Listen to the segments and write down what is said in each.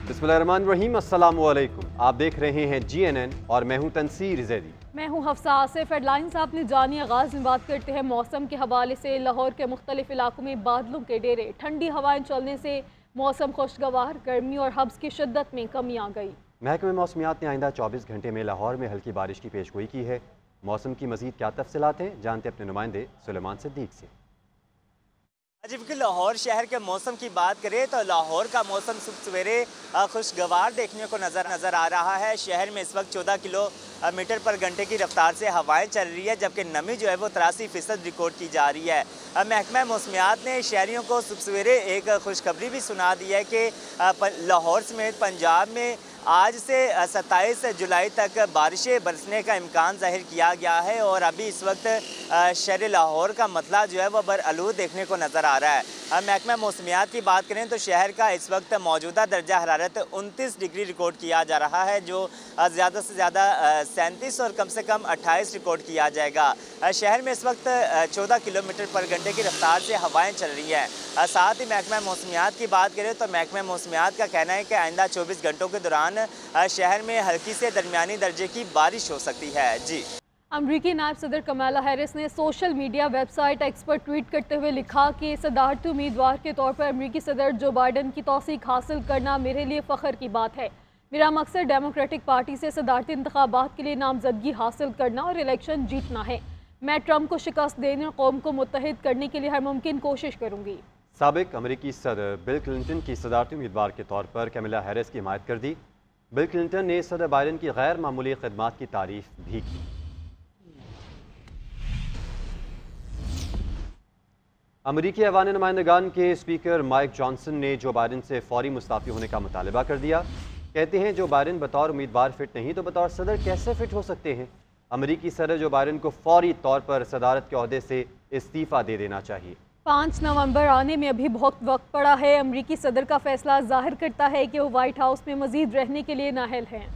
बिस्मिल्लाहिर्रहमानिर्रहीम, अस्सलामु अलैकुम। आप देख रहे हैं GNN और मैं हूं तनसीर ज़ैदी। मैं हूं हफ्सा आसिफ। हेडलाइंस आपने जानी। आगाज़ में बात करते हैं मौसम के हवाले से। लाहौर के मुख्तलिफ इलाकों में बादलों के डेरे, ठंडी हवाएं चलने से मौसम खुशगवार, गर्मी और हब्स की शिद्दत में कमी आ गई। महकमे मौसमियात ने आइंदा 24 घंटे में लाहौर में हल्की बारिश की पेशगोई की है। मौसम की मज़ीद क्या तफसीलात हैं, जानते अपने नुमाइंदे सुलेमान सिद्दीक से। जबकि लाहौर शहर के मौसम की बात करें तो लाहौर का मौसम सुबह सवेरे खुशगवार देखने को नज़र आ रहा है। शहर में इस वक्त 14 किलोमीटर पर घंटे की रफ्तार से हवाएं चल रही है, जबकि नमी जो है वो 83% रिकॉर्ड की जा रही है। महकमा मौसमियात ने शहरियों को सुबह सवेरे एक खुशखबरी भी सुना दी है कि लाहौर समेत पंजाब में आज से 27 जुलाई तक बारिशें बरसने का इम्कान ज़ाहिर किया गया है। और अभी इस वक्त शहर लाहौर का मतला जो है वह बरआलूद देखने को नज़र आ रहा है। महकमा मौसमियात की बात करें तो शहर का इस वक्त मौजूदा दर्जा हरारत 29 डिग्री रिकॉर्ड किया जा रहा है, जो ज़्यादा से ज़्यादा 37 और कम से कम 28 रिकॉर्ड किया जाएगा। शहर में इस वक्त 14 किलोमीटर पर घंटे की रफ्तार से हवाएं चल रही हैं। साथ ही महकमा मौसमियात की बात करें तो महकमा मौसमियात का कहना है कि आइंदा 24 घंटों के दौरान शहर में हल्की से दरमियानी दर्जे की बारिश हो सकती है। जी। अमरीकी नायब सदर कमाला हैरिस ने सोशल मीडिया वेबसाइट एक्स पर ट्वीट करते हुए लिखा कि सदारती उम्मीदवार के तौर पर अमरीकी सदर जो बाइडन की तौसीक हासिल करना मेरे लिए फ़ख्र की बात है। मेरा मकसद डेमोक्रेटिक पार्टी से सदारती इंतखाबात के लिए नामजदगी हासिल करना और इलेक्शन जीतना है। मैं ट्रंप को शिकस्त देने और कौम को मुत्तहिद करने के लिए हर मुमकिन कोशिश करूँगी। साबिक अमरीकी सदर बिल क्लिंटन की सदारती उम्मीदवार के तौर पर कमला हैरिस की हिमायत कर दी। बिल क्लिंटन ने सदर बाइडन की गैर मामूली खिदमात की तारीफ भी की। अमरीकी ऐवान नुमाइंदगान के स्पीकर माइक जॉनसन ने जो बाइडन से फौरी मुस्ताफ़ी होने का मुतालबा कर दिया। कहते हैं जो बाइडन बतौर उम्मीदवार फिट नहीं तो बतौर सदर कैसे फिट हो सकते हैं। अमरीकी सदर जो बाइडन को फौरी तौर पर सदारत के ओहदे से इस्तीफ़ा दे देना चाहिए। 5 नवंबर आने में अभी बहुत वक्त पड़ा है। अमरीकी सदर का फैसला जाहिर करता है कि वो व्हाइट हाउस में मजीद रहने के लिए नाअहल हैं।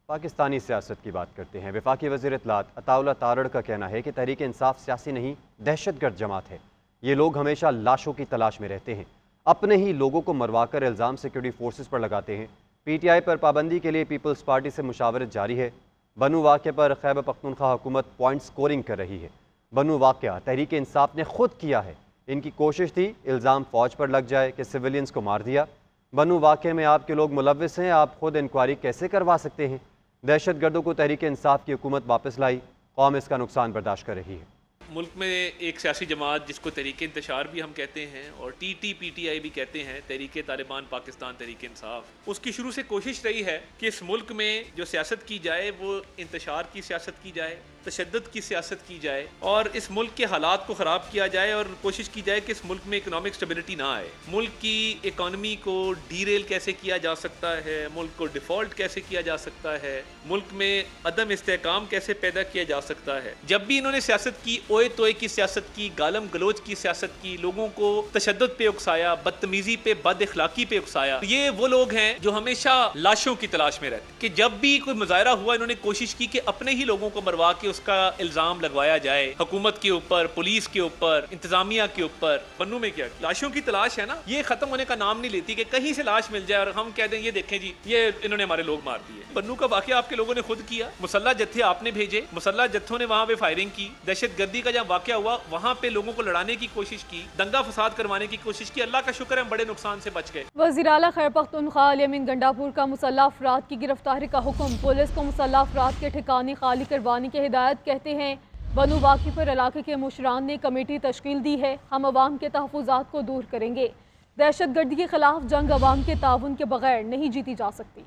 पाकिस्तानी सियासत की बात करते हैं। वफाकी वज़ीर इत्तलात अताउल्लाह तारड़ का कहना है कि तहरीक इंसाफ सियासी नहीं दहशतगर्द जमात है। ये लोग हमेशा लाशों की तलाश में रहते हैं, अपने ही लोगों को मरवा कर इल्ज़ाम सिक्योरिटी फोर्सेस पर लगाते हैं। PTI पर पाबंदी के लिए पीपल्स पार्टी से मुशावरत जारी है। बनू वाक़े पर खैबर पख्तूनख्वा हुकूमत पॉइंट स्कोरिंग कर रही है। बनू वाक़या तहरीक इंसाफ ने खुद किया है। इनकी कोशिश थी इल्ज़ाम फ़ौज पर लग जाए कि सिविलियंस को मार दिया। बनू वाक़े में आपके लोग मुलव्विस हैं, आप खुद इंक्वायरी कैसे करवा सकते हैं। दहशत गर्दों को तहरीक इंसाफ की हुकूमत वापस लाई, कौम इसका नुकसान बर्दाश्त कर रही है। मुल्क में एक सियासी जमात जिसको तहरीक इंतशार भी हम कहते हैं और TTPTI भी कहते हैं, तहरीक तालिबान पाकिस्तान तहरीक इंसाफ, उसकी शुरू से कोशिश रही है कि इस मुल्क में जो सियासत की जाए वो इंतशार की सियासत की जाए, तशद्दुद की सियासत की जाए और इस मुल्क के हालात को ख़राब किया जाए और कोशिश की जाए कि इस मुल्क में इकोनॉमिक स्टेबिलिटी ना आए। मुल्क की इकॉनमी को डीरेल कैसे किया जा सकता है, मुल्क को डिफ़ॉल्ट कैसे किया जा सकता है, मुल्क में अदम इस्तेहकाम कैसे पैदा किया जा सकता है। जब भी इन्होंने सियासत की, ओए तोए की सियासत की, गालम गलोच की सियासत की, लोगों को तशद्दुद पे उकसाया, बदतमीजी पे, बद इखलाकी पे उकसाया, ये वो लोग हैं जो हमेशा लाशों की तलाश में रहते कि जब भी कोई मुजाहरा हुआ इन्होंने कोशिश की कि अपने ही लोगों को मरवा के उसका इल्जाम लगवाया जाए हुकूमत के ऊपर, पुलिस के ऊपर, इंतजामिया के ऊपर। बन्नू में क्या किया? लाशों की तलाश है ना, ये खत्म होने का नाम नहीं लेती कि कहीं से लाश मिल जाए और हम कह दें ये देखें जी ये इन्होंने हमारे लोग मार दिए। बन्नू का वाकया आपके लोगों ने खुद किया, मुसल्लह जत्थे आपने भेजे, मुसल्लह जत्थों ने वहां पे फायरिंग की, दहशत गर्दी का जब वाकया हुआ वहां पे लोगों को लड़ाने की कोशिश की, दंगा फसाद करवाने की कोशिश की। अल्लाह का शुक्र है हम बड़े नुकसान से बच गए। वज़ीर आला खैबर पख्तूनख्वा अली अमीन गंडापुर का मुसल्लह अफराद की गिरफ्तारी का हुक्म। पुलिस को मुसल्लह अफराद के ठिकाने खाली करवाने की हिदायत। कहते हैं बनू वाक़े पर इलाके के मुशरान ने कमेटी तश्कील दी है। हम अवाम के तहफ़्फ़ुज़ात को दूर करेंगे। दहशत गर्दी के खिलाफ जंग अवाम के ताउन के बगैर नहीं जीती जा सकती।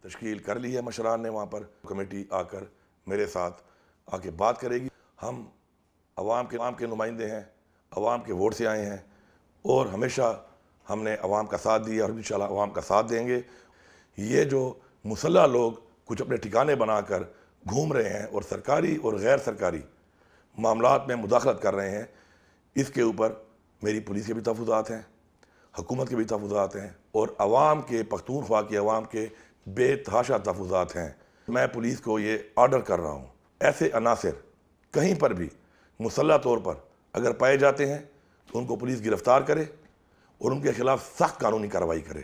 तश्कील कर ली है मुशरान ने, वहाँ पर कमेटी आकर मेरे साथ आके बात करेगी। हम अवाम के नुमाइंदे हैं, अवाम के वोट से आए हैं और हमेशा हमने अवाम का साथ दिया और इंशाल्लाह अवाम का साथ देंगे। ये जो मुसल्लह लोग कुछ अपने ठिकाने बनाकर घूम रहे हैं और सरकारी और गैर सरकारी मामलात में मुदाखलत कर रहे हैं, इसके ऊपर मेरी पुलिस के भी तहफ़्फ़ुज़ात हैं, हुकूमत के भी तहफ़्फ़ुज़ात हैं और अवाम के पख्तूनख्वा के अवाम के बेतहाशा तहफ़्फ़ुज़ात हैं। मैं पुलिस को ये ऑर्डर कर रहा हूँ, ऐसे अनासिर कहीं पर भी मुसल्लह तौर पर अगर पाए जाते हैं तो उनको पुलिस गिरफ़्तार करे اور ان کے خلاف سخت قانونی کارروائی کرے۔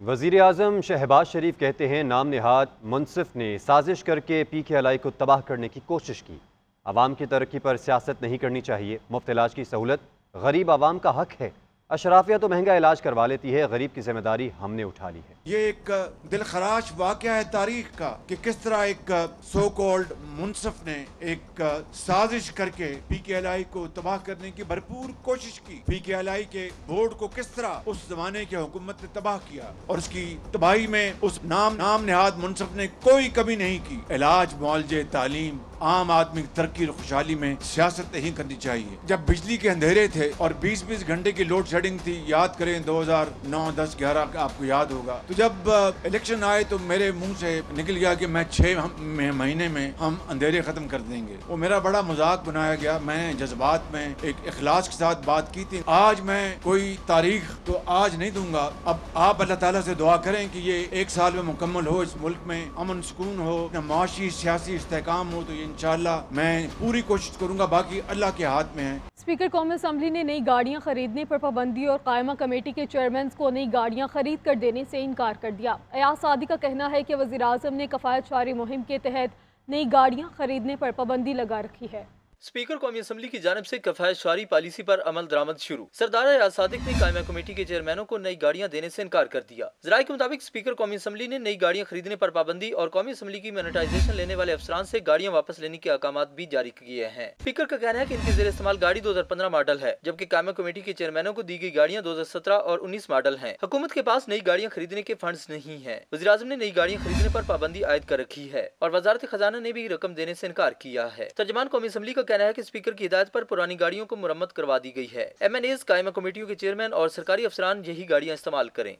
وزیر اعظم شہباز شریف کہتے ہیں نام نہاد منصف نے سازش کر کے PKI کو تباہ کرنے کی کوشش کی۔ عوام کی ترقی پر سیاست نہیں کرنی چاہیے، مفت علاج کی سہولت غریب عوام کا حق ہے۔ اشرافیہ تو مہنگا علاج کروا لیتی ہے، غریب کی ذمہ داری ہم نے اٹھا لی ہے۔ یہ ایک دل خراش واقعہ ہے تاریخ کا کہ کس طرح ایک سو کالڈ منصف نے ایک سازش کر کے PKI کو تباہ کرنے کی بھرپور کوشش کی۔ PKI کے بورڈ کو کس طرح اس زمانے کے حکومت نے تباہ کیا، اور اس کی تباہی میں اس نام نہاد منصف نے کوئی کمی نہیں کی۔ علاج، معالجے، تعلیم، عام آدمی کی ترقی اور خوشحالی میں سیاست نہیں کرنی چاہیے۔ جب بجلی کے اندھیرے تھے اور 20 گھنٹے کی لوڈ شیڈنگ تھی، یاد کریں 2009، 10، 11 آپ کو یاد ہوگا، تو جب الیکشن آئے تو میرے منہ سے نکل گیا کہ میں 6 مہینے میں ہم اندھیرے ختم کر دیں گے۔ وہ میرا بڑا مذاق بنایا گیا، میں نے جذبات میں ایک اخلاص کے ساتھ بات کی تھی۔ آج میں کوئی تاریخ تو آج نہیں دوں گا، اب آپ اللہ تعالیٰ سے دعا کریں کہ یہ 1 سال میں مکمل ہو، اس ملک میں امن سکون ہو، معاشی سیاسی استحکام ہو، تو یہ انشاءاللہ میں پوری کوشش کروں گا، باقی اللہ کے ہاتھ میں ہے۔ اسپیکر قومی اسمبلی نے نئی گاڑیاں خریدنے پر پابندی اور قائمہ کمیٹی کے چیئرمینز کو نئی گاڑیاں خرید کر دینے سے انکار کر دیا۔ ایاز صادق کا کہنا ہے کہ وزیر اعظم نے کفایت شعاری مہم کے تحت نئی گاڑیاں خریدنے پر پابندی لگا رکھی ہے۔ اسپیکر قومی اسمبلی کی جانب سے کفایت شعاری پالیسی پر عمل درآمد شروع۔ سردار ایاز صادق نے قائمہ کمیٹی کے چیئرمینوں کو نئی گاڑیاں دینے سے انکار کر دیا۔ ذرائع کے مطابق اسپیکر قومی اسمبلی نے نئی گاڑیاں خریدنے پر پابندی اور قومی اسمبلی کی مانیٹائزیشن لینے والے افسران سے گاڑیاں واپس لینے کے احکامات بھی جاری کیے ہیں۔ اسپیکر کا کہنا ہے کہ ان کے زیر استعمال گاڑی 2015 ماڈل ہے، جبکہ قائمہ کمیٹی کے چیئرمینوں کو دی گئی گاڑیاں 2017 اور 19 ماڈل ہیں۔ حکومت کے پاس نئی گاڑیاں خریدنے کے فنڈز نہیں ہیں۔ وزیر اعظم نے نئی گاڑیاں خریدنے پر پابندی عائد کر رکھی ہے اور وزارت خزانہ نے بھی رقم دینے سے انکار کیا ہے۔ ترجمان قومی اسمبلی کا کہنا ہے کہ اسپیکر کی ہدایت پر پرانی گاڑیوں کو مرمت کروا دی گئی ہے۔ MNAs، قائمہ کمیٹیوں کے چیئرمین اور سرکاری افسران یہی گاڑیاں استعمال کریں۔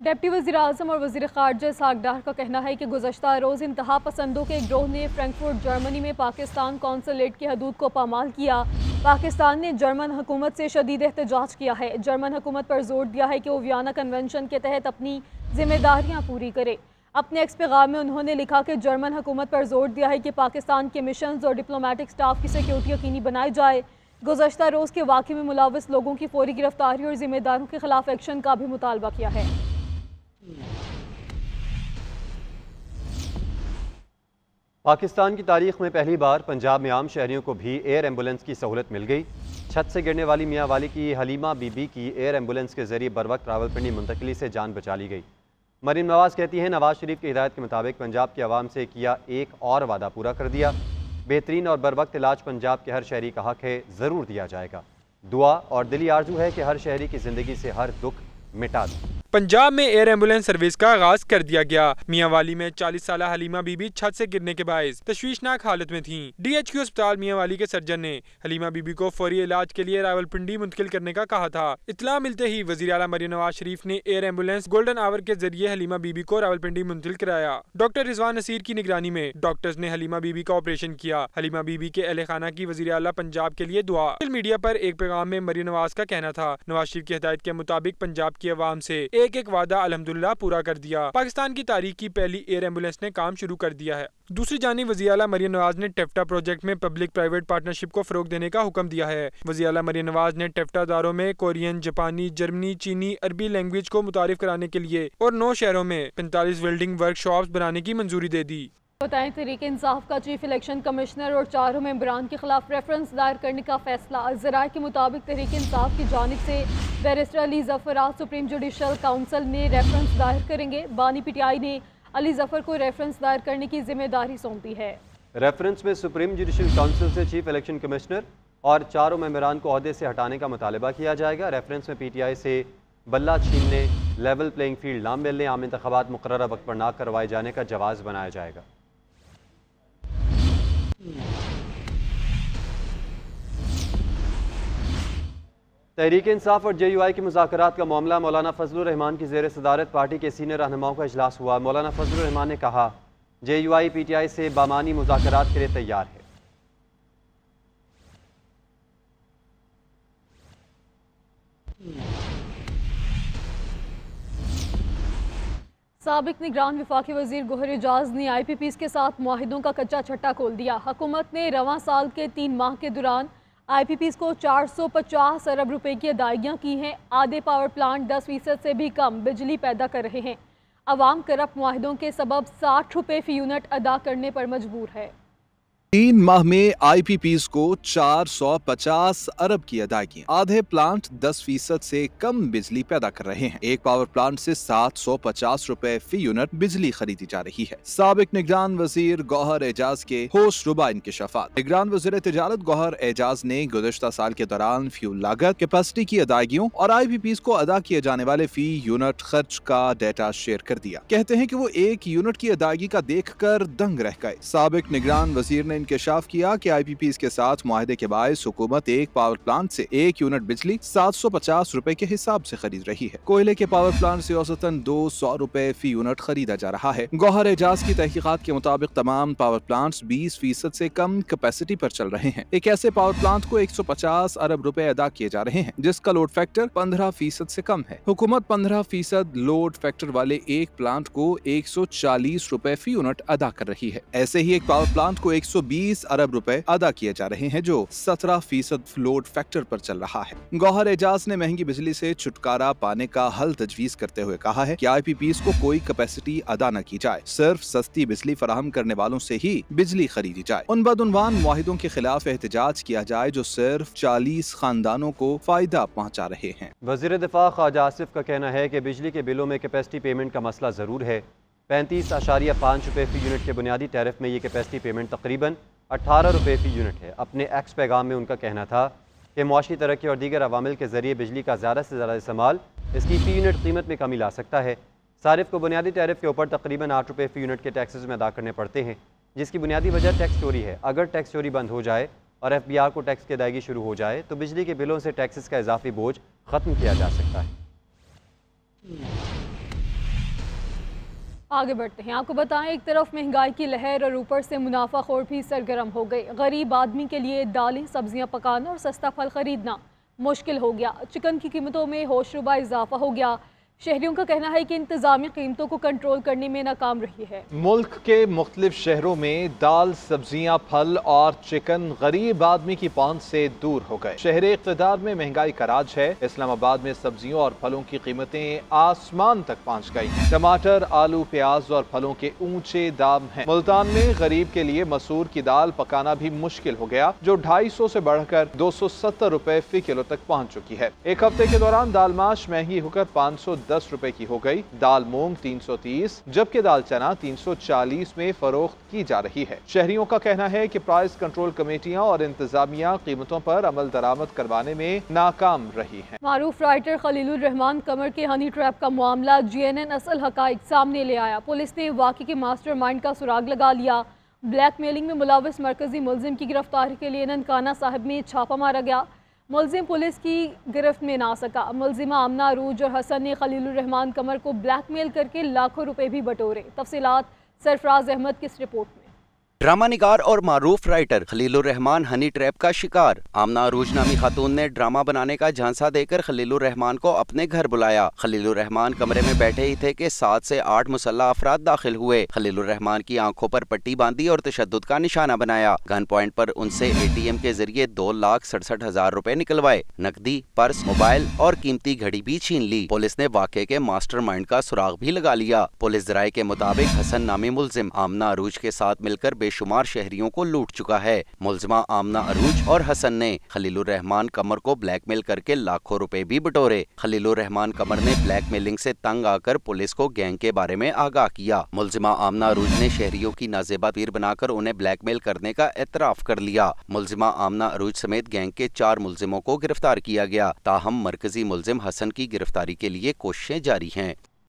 ڈپٹی وزیر اعظم اور وزیر خارجہ اسحاق ڈار کا کہنا ہے کہ گزشتہ روز انتہا پسندوں کے ایک گروہ نے فرینکفرٹ جرمنی میں پاکستان قونصلیٹ کی حدود کو پامال کیا۔ پاکستان نے جرمن حکومت سے شدید احتجاج کیا ہے۔ جرمن حکومت پر زور دیا ہے کہ وہ ویانا کنونشن کے تحت اپنی ذمہ داریاں پوری کرے۔ اپنے ایکس پیغام میں انہوں نے لکھا کہ جرمن حکومت پر زور دیا ہے کہ پاکستان کے مشنز اور ڈپلومیٹک سٹاف کی سیکیورٹی یقینی بنائی جائے۔ گزشتہ روز کے واقعے میں ملوث لوگوں کی فوری گرفتاری اور ذمہ داروں کے خلاف ایکشن کا بھی مطالبہ کیا ہے۔ پاکستان کی تاریخ میں پہلی بار پنجاب میں عام شہریوں کو بھی ایئر ایمبولنس کی سہولت مل گئی۔ چھت سے گرنے والی میاں والی کی حلیمہ بی بی کی ایئر ایمبولنس کے ذریعے بروقت راولپنڈی منتقلی سے جان بچا لی گئی۔ مریم نواز کہتی ہیں نواز شریف کی ہدایت کے مطابق پنجاب کے عوام سے کیا ایک اور وعدہ پورا کر دیا۔ بہترین اور بروقت علاج پنجاب کے ہر شہری کا حق ہے، ضرور دیا جائے گا۔ دعا اور دلی آرزو ہے کہ ہر شہری کی زندگی سے ہر دکھ مٹا دیں۔ پنجاب میں ایئر ایمبولنس سروس کا آغاز کر دیا گیا۔ میاں والی میں 40 سالہ حلیمہ بی بی چھت سے گرنے کے باعث تشویشناک حالت میں تھیں۔ DHQ اسپتال میاں والی کے سرجن نے حلیمہ بی بی کو فوری علاج کے لیے راولپنڈی منتقل کرنے کا کہا تھا۔ اطلاع ملتے ہی وزیر اعلیٰ مریم نواز شریف نے ایئر ایمبولنس گولڈن آور کے ذریعے حلیمہ بی بی کو راولپنڈی منتقل کرایا۔ ڈاکٹر رضوان نصیر کی نگرانی میں ڈاکٹرز نے حلیمہ بی بی کا آپریشن کیا۔ حلیمہ بی بی کے اہل خانہ کی وزیر اعلیٰ پنجاب کے لیے دعا۔ سوشل میڈیا پر ایک پیغام میں مریم نواز کا کہنا تھا نواز شریف کی ہدایت کے مطابق پنجاب کی عوام سے ایک وعدہ الحمدللہ پورا کر دیا۔ پاکستان کی تاریخ کی پہلی ایئر ایمبولنس نے کام شروع کر دیا ہے۔ دوسری جانب وزیر اعلیٰ مریم نواز نے ٹیفٹا پروجیکٹ میں پبلک پرائیویٹ پارٹنرشپ کو فروغ دینے کا حکم دیا ہے۔ وزیر اعلیٰ مریم نواز نے ٹیفٹا اداروں میں کورین، جاپانی، جرمنی، چینی، عربی لینگویج کو متعارف کرانے کے لیے اور 9 شہروں میں 45 ویلڈنگ ورک شاپس بنانے کی منظوری دے دی۔ بتائیں تحریک انصاف کا چیف الیکشن کمشنر اور 4 ممبران کے خلاف ریفرنس دائر کرنے کا فیصلہ۔ ذرائع کے مطابق تحریک انصاف کی جانب سے بیرسٹر علی ظفر آج سپریم جوڈیشل کونسل میں ریفرنس دائر کریں گے۔ بانی PTI نے علی ظفر کو ریفرنس دائر کرنے کی ذمہ داری سونپی ہے۔ ریفرنس میں سپریم جوڈیشل کونسل سے چیف الیکشن کمشنر اور 4 ممبران کو عہدے سے ہٹانے کا مطالبہ کیا جائے گا۔ ریفرنس میں PTI سے بلہ چھیننے، لیول پلینگ فیلڈ نہ ملنے، عام انتخابات مقررہ وقت پر نہ کروائے جانے کا جواز بنایا جائے گا۔ تحریک انصاف اور JUI کے مذاکرات کا معاملہ مولانا فضل الرحمان کی زیر صدارت پارٹی کے سینئر رہنماؤں کا اجلاس ہوا۔ مولانا فضل الرحمان نے کہا JUI PTI سے بامانی مذاکرات کے لیے تیار ہے۔ سابق نگران وفاقی وزیر گوہر اعجاز نے IPPs کے ساتھ معاہدوں کا کچا چھٹا کھول دیا۔ حکومت نے رواں سال کے 3 ماہ کے دوران IPPs को 450 अरब रुपए की अदायगियाँ की हैं। आधे पावर प्लांट 10% से भी कम बिजली पैदा कर रहे हैं। अवाम करप्ट मुआहिदों के सबब 60 रुपए फी यूनिट अदा करने पर मजबूर है। 3 माह में IPPs को 450 अरब की अदायगी, आधे प्लांट 10% से कम बिजली पैदा कर रहे हैं। एक पावर प्लांट से 750 रुपए फी यूनिट बिजली खरीदी जा रही है। साबिक निगरान वजीर गौहर एजाज के होश रुबा इंकशाफात। निगरान वजीर तिजारत गौहर एजाज ने गुज़श्ता साल के दौरान फ्यूल लागत, कैपेसिटी की अदायगियों और IPPs को अदा किए जाने वाले फी यूनिट खर्च का डेटा शेयर कर दिया। कहते हैं कि वो एक यूनिट की अदायगी का देख कर दंग रह गए। साबिक निगरान वजीर ने इंकशाफ किया कि IPPs के साथ मुआहदे के बायस हुकूमत एक पावर प्लांट से एक यूनिट बिजली 750 रुपए के हिसाब से खरीद रही है। कोयले के पावर प्लांट से औसतन 200 रुपए फी यूनिट खरीदा जा रहा है। गौहर एजाज की तहकीकात के मुताबिक तमाम पावर प्लांट्स 20% से कम कैपेसिटी पर चल रहे हैं। एक ऐसे पावर प्लांट को 150 अरब रुपए अदा किए जा रहे हैं जिसका लोड फैक्टर 15% से कम है। हुकूमत 15% लोड फैक्टर वाले एक प्लांट को 140 रुपए फी यूनिट अदा कर रही है। ऐसे ही एक पावर प्लांट को 120 अरब रुपए अदा किए जा रहे हैं जो 17% लोड फैक्टर पर चल रहा है। गौहर एजाज ने महंगी बिजली से छुटकारा पाने का हल तजवीज करते हुए कहा है कि IPPs को कोई कैपेसिटी अदा न की जाए, सिर्फ सस्ती बिजली फराहम करने वालों से ही बिजली खरीदी जाए। उन बदउनवान मुआहिदों के खिलाफ एहतजाज किया जाए जो सिर्फ 40 खानदानों को फायदा पहुँचा रहे हैं। वज़ीर दिफा ख्वाजा आसिफ का कहना है कि बिजली के बिलों में कैपेसिटी पेमेंट का मसला ज़रूर है। 35.5 रुपए फी यूनिट के बुनियादी टैरिफ में ये कैपेसिटी पेमेंट तकरीबन 18 रुपए फी यूनिट है। अपने एक्स पैगाम में उनका कहना था कि मुआशी तरक्की और दीगर अवामिल के ज़रिए बिजली का ज़्यादा से ज़्यादा इस्तेमाल इसकी फ़ी यूनिट कीमत में कमी ला सकता है। सारिफ को बुनियादी टैरिफ के ऊपर तकरीबन 8 रुपए फी यूनिट के टैक्सेस में अदा करने पड़ते हैं, जिसकी बुनियादी वजह टैक्स चोरी है। अगर टैक्स चोरी बंद हो जाए और FBR को टैक्स की अदायगी शुरू हो जाए तो बिजली के बिलों से टैक्सेस का इजाफी बोझ ख़त्म किया जा सकता है। आगे बढ़ते हैं। आपको बताएं, एक तरफ महंगाई की लहर और ऊपर से मुनाफाखोर भी सरगर्म हो गए। गरीब आदमी के लिए दालें, सब्जियां पकाना और सस्ता फल खरीदना मुश्किल हो गया। चिकन की कीमतों में होशरुबा इजाफा हो गया। शहरियों का कहना है कि इंतजामिया कीमतों को कंट्रोल करने में नाकाम रही है। मुल्क के मुख्तलिफ शहरों में दाल, सब्जियां, फल और चिकन गरीब आदमी की पहुंच से दूर हो गए। शहर इक़्तिदार में महंगाई का राज है। इस्लामाबाद में सब्जियों और फलों की कीमतें आसमान तक पहुंच गई हैं। टमाटर, आलू, प्याज और फलों के ऊंचे दाम हैं। मुल्तान में गरीब के लिए मसूर की दाल पकाना भी मुश्किल हो गया, जो 250 से बढ़कर 270 रुपए फी किलो तक पहुँच चुकी है। एक हफ्ते के दौरान दाल माश महंगी होकर 510 रुपए की हो गई। दाल मूंग 330 जबकि दाल चना 340 में फरोख्त की जा रही है। शहरियों का कहना है कि प्राइस कंट्रोल कमेटियां और इंतजामिया कीमतों पर अमल दरामद करवाने में नाकाम रही हैं। मारूफ राइटर खलीलुर रहमान कमर के हनी ट्रैप का मामला GNN असल हकाइक सामने ले आया। पुलिस ने वाक़े के मास्टरमाइंड का सुराग लगा लिया। ब्लैकमेलिंग में मुलविस मरकजी मुलजिम की गिरफ्तारी के लिए ननकाना साहिब में छापा मारा गया। मुलजिम पुलिस की गिरफ्त में ना सका। मुलजिमा आमना अरूज और हसन ने खलीलुर रहमान कमर को ब्लैकमेल करके लाखों रुपए भी बटोरे। तफसीलात सरफराज अहमद की इस रिपोर्ट में। ड्रामा निगार और मारूफ writer Khalilur Rahman honey trap का शिकार। आमना अरूज नामी खातून ने ड्रामा बनाने का झांसा देकर खलीलुर रहमान को अपने घर बुलाया। खलीलुर रहमान कमरे में बैठे ही थे कि 7 से 8 मुसल्लह अफराद दाखिल हुए। खलीलुर रहमान की आंखों पर पट्टी बांधी और तशद्दुद का निशाना बनाया। गन पॉइंट पर उनसे ATM के जरिए 2,67,000 रुपए निकलवाए। नकदी, पर्स, मोबाइल और कीमती घड़ी भी छीन ली। पुलिस ने वाक़े के मास्टरमाइंड का सुराग भी लगा लिया। पुलिस ज़राए के मुताबिक हसन नामी मुलजिम आमना अरूज के साथ मिलकर बेशुमार शहरियों को लूट चुका है। मुलजिमा आमना अरूज और हसन ने खलीलुर रहमान कमर को ब्लैकमेल करके लाखों रुपए भी बटोरे। खलीलुर रहमान कमर ने ब्लैकमेलिंग से तंग आकर पुलिस को गैंग के बारे में आगाह किया। मुलजिमा आमना अरूज ने शहरियों की नाजेबा तीर बनाकर उन्हें ब्लैकमेल करने का एतराफ कर लिया। मुलजिमा आमना अरूज समेत गैंग के 4 मुलजिमों को गिरफ्तार किया गया। ताहम मरकजी मुलजिम हसन की गिरफ्तारी के लिए कोशिशें जारी हैं।